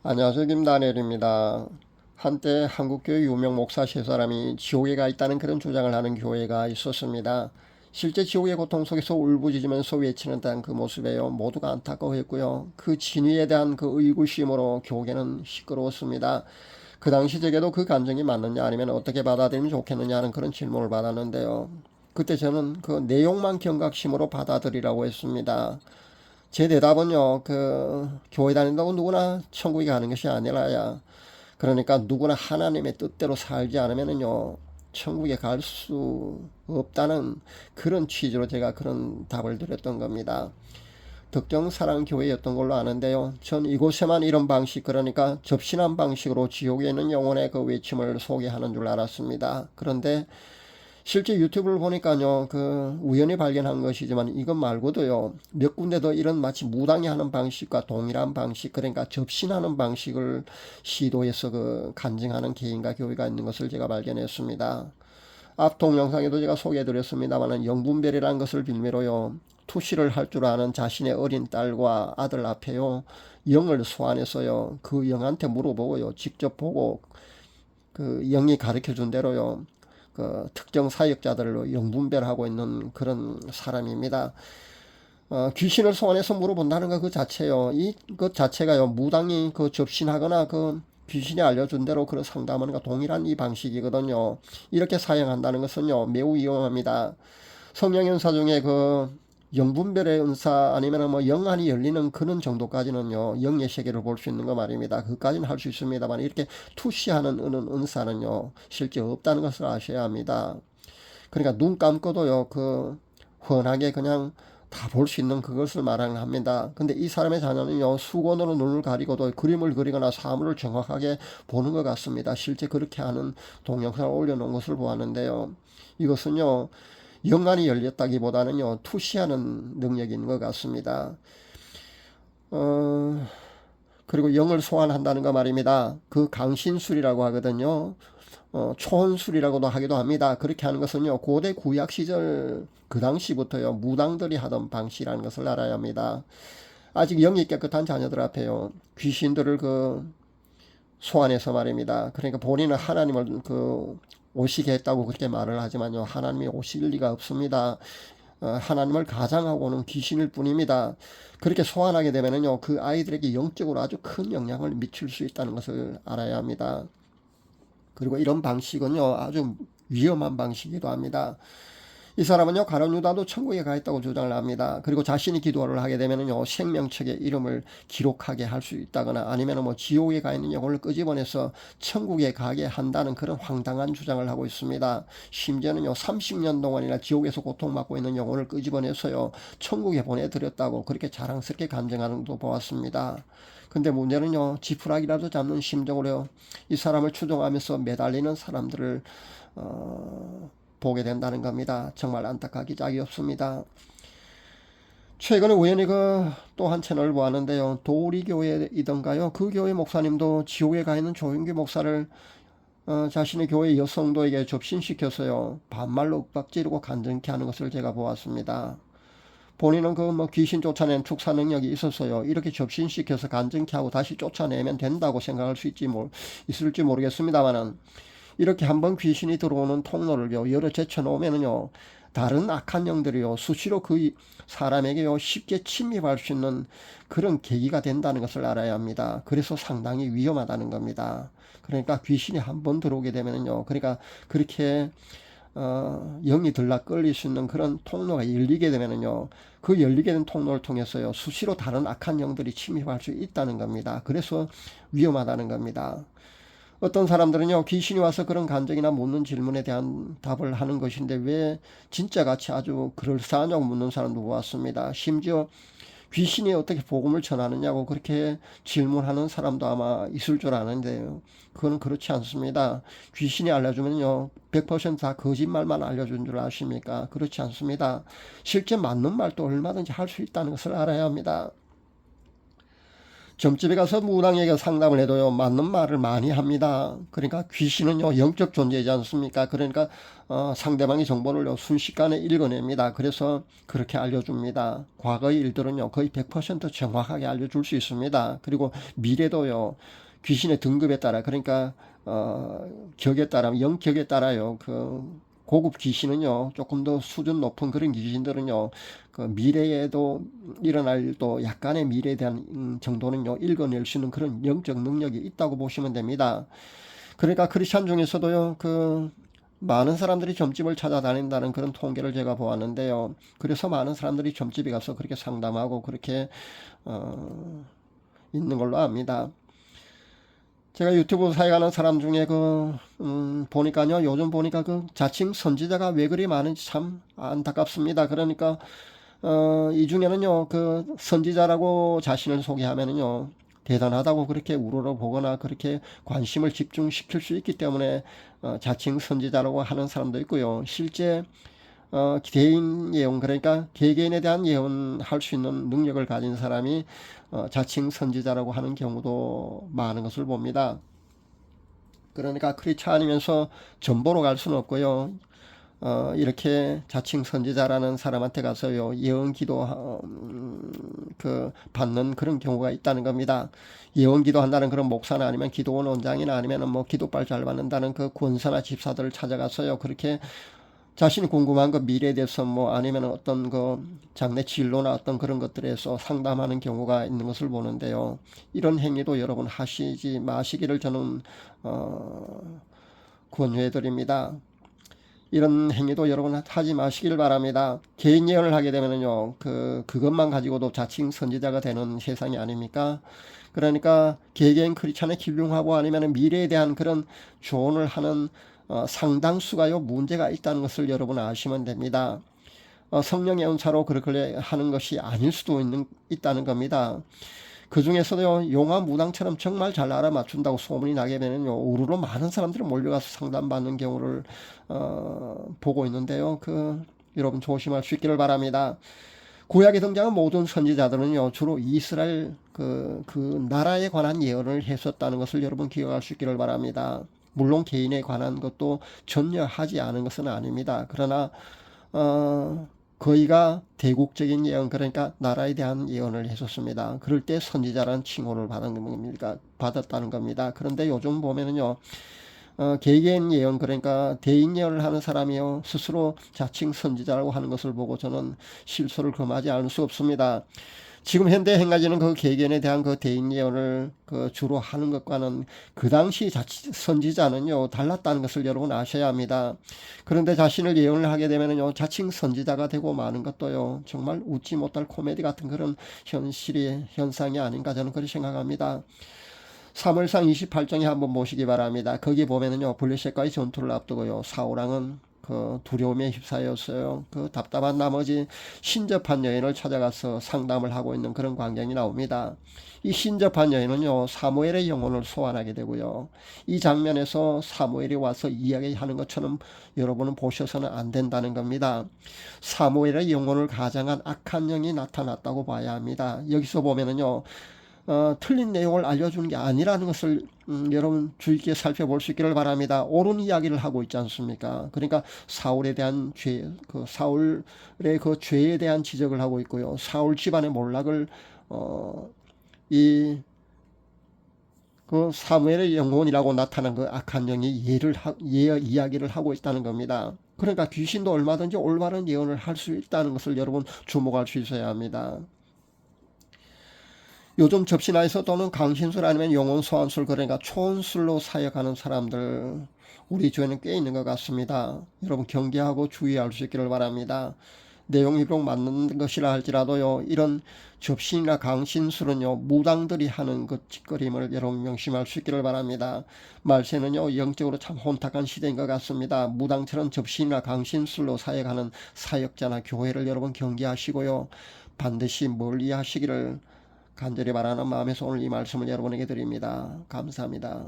안녕하세요. 김다니엘입니다. 한때 한국교회 유명 목사 세 사람이 지옥에 가 있다는 그런 주장을 하는 교회가 있었습니다. 실제 지옥의 고통 속에서 울부짖으면서 외치는 듯한 그 모습에요, 모두가 안타까워했고요. 그 진위에 대한 그 의구심으로 교계는 시끄러웠습니다. 그 당시 제게도 그 감정이 맞느냐, 아니면 어떻게 받아들이면 좋겠느냐 하는 그런 질문을 받았는데요. 그때 저는 그 내용만 경각심으로 받아들이라고 했습니다. 제 대답은요, 교회 다닌다고 누구나 천국에 가는 것이 아니라야, 그러니까 누구나 하나님의 뜻대로 살지 않으면은요, 천국에 갈 수 없다는 그런 취지로 제가 그런 답을 드렸던 겁니다. 특정 사랑교회였던 걸로 아는데요. 전 이곳에만 이런 방식, 그러니까 접신한 방식으로 지옥에 있는 영혼의 그 외침을 소개하는 줄 알았습니다. 그런데 실제 유튜브를 보니까요, 우연히 발견한 것이지만 이것 말고도요, 몇 군데 더 이런 마치 무당이 하는 방식과 동일한 방식, 그러니까 접신하는 방식을 시도해서 간증하는 개인과 교회가 있는 것을 제가 발견했습니다. 앞 동영상에도 제가 소개해드렸습니다만, 영분별이라는 것을 빌미로요, 투시를 할 줄 아는 자신의 어린 딸과 아들 앞에요, 영을 소환해서요, 그 영한테 물어보고요, 직접 보고 그 영이 가르쳐 준 대로요, 그 특정 사역자들로 영분별하고 있는 그런 사람입니다. 귀신을 소환해서 물어본다는 것 그 자체요. 이것 자체가요, 무당이 그 접신하거나 그 귀신이 알려준 대로 그런 상담하는 것 동일한 이 방식이거든요. 이렇게 사용한다는 것은요, 매우 위험합니다. 성령 연사 중에 그 영분별의 은사, 아니면 뭐 영안이 열리는 그런 정도까지는요, 영의 세계를 볼 수 있는 거 말입니다. 그까지는 할 수 있습니다만, 이렇게 투시하는 은사는요, 실제 없다는 것을 아셔야 합니다. 그러니까 눈 감고도요, 훤하게 그냥 다 볼 수 있는 그것을 말하는 합니다. 근데 이 사람의 자녀는요, 수건으로 눈을 가리고도 그림을 그리거나 사물을 정확하게 보는 것 같습니다. 실제 그렇게 하는 동영상을 올려놓은 것을 보았는데요. 이것은요, 영안이 열렸다기보다는요, 투시하는 능력이 있는 것 같습니다. 그리고 영을 소환한다는 거 말입니다. 그 강신술이라고 하거든요. 초혼술이라고도 하기도 합니다. 그렇게 하는 것은요, 고대 구약 시절 그 당시부터요, 무당들이 하던 방식이라는 것을 알아야 합니다. 아직 영이 깨끗한 자녀들 앞에요, 귀신들을 소환해서 말입니다. 그러니까 본인은 하나님을 오시게 했다고 그렇게 말을 하지만요, 하나님이 오실 리가 없습니다. 하나님을 가장하고는 귀신일 뿐입니다. 그렇게 소환하게 되면은요, 그 아이들에게 영적으로 아주 큰 영향을 미칠 수 있다는 것을 알아야 합니다. 그리고 이런 방식은요, 아주 위험한 방식이기도 합니다. 이 사람은요, 가룟 유다도 천국에 가 있다고 주장을 합니다. 그리고 자신이 기도를 하게 되면은요, 생명책에 이름을 기록하게 할 수 있다거나, 아니면 뭐 지옥에 가 있는 영혼을 끄집어내서 천국에 가게 한다는 그런 황당한 주장을 하고 있습니다. 심지어는요, 30년 동안이나 지옥에서 고통받고 있는 영혼을 끄집어내서요, 천국에 보내드렸다고 그렇게 자랑스럽게 간증하는 것도 보았습니다. 근데 문제는요, 지푸라기라도 잡는 심정으로 이 사람을 추종하면서 매달리는 사람들을 보게 된다는 겁니다. 정말 안타깝기 짝이 없습니다. 최근에 우연히 또 한 채널을 보았는데요, 도우리교회이던가요, 그 교회 목사님도 지옥에 가 있는 조윤기 목사를 자신의 교회 여성도에게 접신시켜서요, 반말로 윽박지르고 간증케 하는 것을 제가 보았습니다. 본인은 귀신 쫓아낸 축사 능력이 있어서요, 이렇게 접신시켜서 간증케 하고 다시 쫓아내면 된다고 생각할 수 있을지 모르겠습니다만은, 이렇게 한번 귀신이 들어오는 통로를요, 열어 제쳐놓으면은요, 다른 악한 영들이요, 수시로 그 사람에게요, 쉽게 침입할 수 있는 그런 계기가 된다는 것을 알아야 합니다. 그래서 상당히 위험하다는 겁니다. 그러니까 귀신이 한번 들어오게 되면은요, 그러니까 그렇게 영이 들락 끌릴 수 있는 그런 통로가 열리게 되면은요, 그 열리게 된 통로를 통해서요, 수시로 다른 악한 영들이 침입할 수 있다는 겁니다. 그래서 위험하다는 겁니다. 어떤 사람들은요, 귀신이 와서 그런 간증이나 묻는 질문에 대한 답을 하는 것인데 왜 진짜같이 아주 그럴싸하냐고 묻는 사람도 보았습니다. 심지어 귀신이 어떻게 복음을 전하느냐고 그렇게 질문하는 사람도 아마 있을 줄 아는데요, 그거는 그렇지 않습니다. 귀신이 알려주면요, 100%다 거짓말만 알려준 줄 아십니까? 그렇지 않습니다. 실제 맞는 말도 얼마든지 할 수 있다는 것을 알아야 합니다. 점집에 가서 무당에게 상담을 해도요, 맞는 말을 많이 합니다. 그러니까 귀신은요, 영적 존재이지 않습니까? 그러니까 상대방의 정보를 순식간에 읽어냅니다. 그래서 그렇게 알려줍니다. 과거의 일들은요, 거의 100% 정확하게 알려줄 수 있습니다. 그리고 미래도요, 귀신의 등급에 따라, 그러니까 격에 따라, 영격에 따라요, 고급 귀신은요, 조금 더 수준 높은 그런 귀신들은요, 미래에도 일어날 또 약간의 미래에 대한 정도는요, 읽어낼 수 있는 그런 영적 능력이 있다고 보시면 됩니다. 그러니까 크리스찬 중에서도요, 많은 사람들이 점집을 찾아다닌다는 그런 통계를 제가 보았는데요. 그래서 많은 사람들이 점집에 가서 그렇게 상담하고 그렇게 있는 걸로 압니다. 제가 유튜브 사역하는 사람 중에 보니까요, 요즘 보니까 자칭 선지자가 왜 그리 많은지 참 안타깝습니다. 그러니까 이 중에는요, 선지자라고 자신을 소개하면은요, 대단하다고 그렇게 우러러 보거나 그렇게 관심을 집중시킬 수 있기 때문에 자칭 선지자라고 하는 사람도 있고요. 실제 개인 예언, 그러니까 개개인에 대한 예언할 수 있는 능력을 가진 사람이 자칭 선지자라고 하는 경우도 많은 것을 봅니다. 그러니까 크리스찬이면서 전보로 갈 수는 없고요. 이렇게 자칭 선지자라는 사람한테 가서요, 예언 기도, 받는 그런 경우가 있다는 겁니다. 예언 기도 한다는 그런 목사나 아니면 기도원 원장이나 아니면 뭐 기도빨 잘 받는다는 그 권사나 집사들을 찾아가서요, 그렇게 자신이 궁금한 그 미래에 대해서 뭐 아니면 어떤 장래 진로나 어떤 그런 것들에서 상담하는 경우가 있는 것을 보는데요. 이런 행위도 여러분 하시지 마시기를 저는, 권유해 드립니다. 이런 행위도 여러분 하지 마시길 바랍니다. 개인 예언을 하게 되면요, 그것만 가지고도 자칭 선지자가 되는 세상이 아닙니까? 그러니까 개개인 크리스찬의 힐링하고 아니면 미래에 대한 그런 조언을 하는 상당수가요, 문제가 있다는 것을 여러분 아시면 됩니다. 성령의 은사로 그렇게 하는 것이 아닐 수도 있다는 겁니다. 그 중에서도 용화 무당처럼 정말 잘 알아맞춘다고 소문이 나게 되면요, 우르르 많은 사람들이 몰려가서 상담받는 경우를 보고 있는데요. 여러분 조심할 수 있기를 바랍니다. 구약에 등장한 모든 선지자들은요, 주로 이스라엘 그 나라에 관한 예언을 했었다는 것을 여러분 기억할 수 있기를 바랍니다. 물론 개인에 관한 것도 전혀 하지 않은 것은 아닙니다. 그러나 거의가 대국적인 예언, 그러니까 나라에 대한 예언을 했었습니다. 그럴 때 선지자라는 칭호를 받았다는 겁니다. 그런데 요즘 보면은요, 개개인 예언, 그러니까 대인 예언을 하는 사람이요, 스스로 자칭 선지자라고 하는 것을 보고 저는 실소를 금하지 않을 수 없습니다. 지금 현대 행하지는 개개인에 대한 대인 예언을 주로 하는 것과는 그 당시 선지자는요, 달랐다는 것을 여러분 아셔야 합니다. 그런데 자신을 예언을 하게 되면요, 자칭 선지자가 되고 마는 것도요, 정말 웃지 못할 코미디 같은 그런 현상이 아닌가 저는 그렇게 생각합니다. 사무엘상 28장에 한번 보시기 바랍니다. 거기 보면은요, 블레셋과의 전투를 앞두고요, 사울왕은 두려움에 휩싸였어요. 답답한 나머지 신접한 여인을 찾아가서 상담을 하고 있는 그런 광경이 나옵니다. 이 신접한 여인은요, 사무엘의 영혼을 소환하게 되고요. 이 장면에서 사무엘이 와서 이야기하는 것처럼 여러분은 보셔서는 안 된다는 겁니다. 사무엘의 영혼을 가장한 악한 영이 나타났다고 봐야 합니다. 여기서 보면은요, 틀린 내용을 알려주는 게 아니라는 것을 여러분 주의 깊게 살펴볼 수 있기를 바랍니다. 옳은 이야기를 하고 있지 않습니까? 그러니까 사울에 대한 사울의 죄에 대한 지적을 하고 있고요. 사울 집안의 몰락을 사무엘의 영혼이라고 나타난 악한 영이 이야기를 하고 있다는 겁니다. 그러니까 귀신도 얼마든지 올바른 예언을 할 수 있다는 것을 여러분 주목할 수 있어야 합니다. 요즘 접신아에서 또는 강신술 아니면 영혼 소환술, 그러니까 초혼술로 사역하는 사람들 우리 주에는 꽤 있는 것 같습니다. 여러분 경계하고 주의할 수 있기를 바랍니다. 내용이 비록 맞는 것이라 할지라도요, 이런 접신이나 강신술은요, 무당들이 하는 짓거림을 여러분 명심할 수 있기를 바랍니다. 말세는요, 영적으로 참 혼탁한 시대인 것 같습니다. 무당처럼 접신이나 강신술로 사역하는 사역자나 교회를 여러분 경계하시고요, 반드시 멀리 하시기를 간절히 바라는 마음에서 오늘 이 말씀을 여러분에게 드립니다. 감사합니다.